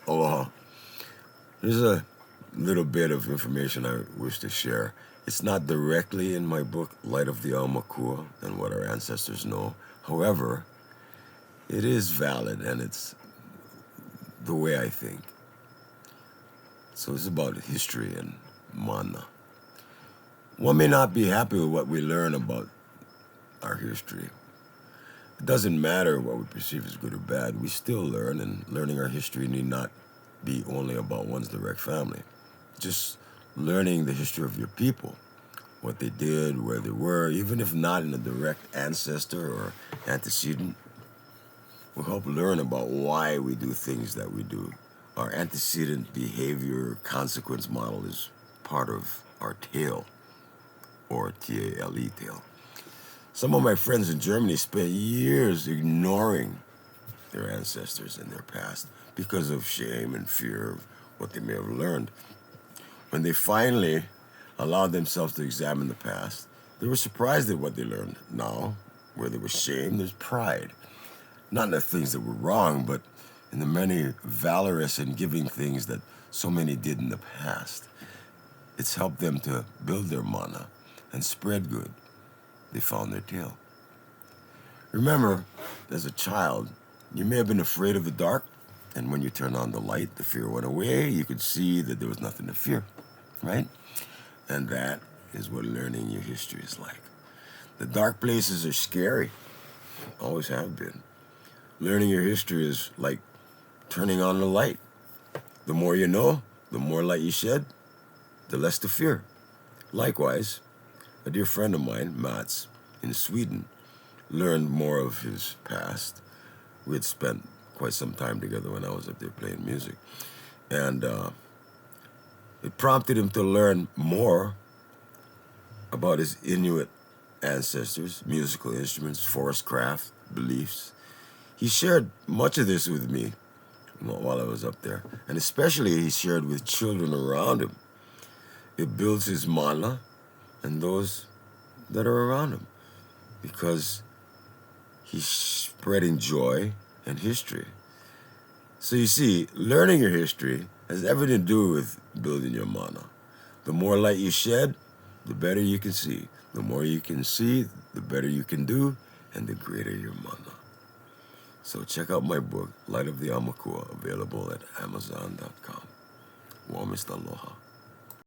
Aloha. Here's a little bit of information I wish to share. It's not directly in my book, Light of the Aumakua, and what our ancestors know. However, it is valid, and it's the way I think. So it's about history and mana. One may not be happy with what we learn about our history. It doesn't matter what we perceive as good or bad. We still learn, and learning our history need not be only about one's direct family. Just learning the history of your people, what they did, where they were, even if not in a direct ancestor or antecedent, will help learn about why we do things that we do. Our antecedent behavior consequence model is part of our tale, or T-A-L-E, tale. Some of my friends in Germany spent years ignoring their ancestors and their past because of shame and fear of what they may have learned. When they finally allowed themselves to examine the past, they were surprised at what they learned. Now, where there was shame, there's pride. Not in the things that were wrong, but in the many valorous and giving things that so many did in the past. It's helped them to build their mana and spread good. They found their tail. Remember, as a child, you may have been afraid of the dark, and when you turned on the light, the fear went away. You could see that there was nothing to fear, right? And that is what learning your history is like. The dark places are scary, always have been. Learning your history is like turning on the light. The more you know, the more light you shed, the less to fear. Likewise, a dear friend of mine, Mats, in Sweden, learned more of his past. We had spent quite some time together when I was up there playing music. And it prompted him to learn more about his Inuit ancestors, musical instruments, forest craft, beliefs. He shared much of this with me while I was up there. And especially he shared with children around him. It builds his mana and those that are around him, because he's spreading joy and history. So you see, learning your history has everything to do with building your mana. The more light you shed, the better you can see. The more you can see, the better you can do, and the greater your mana. So check out my book, Light of the Aumakua, available at Amazon.com. Warmest aloha.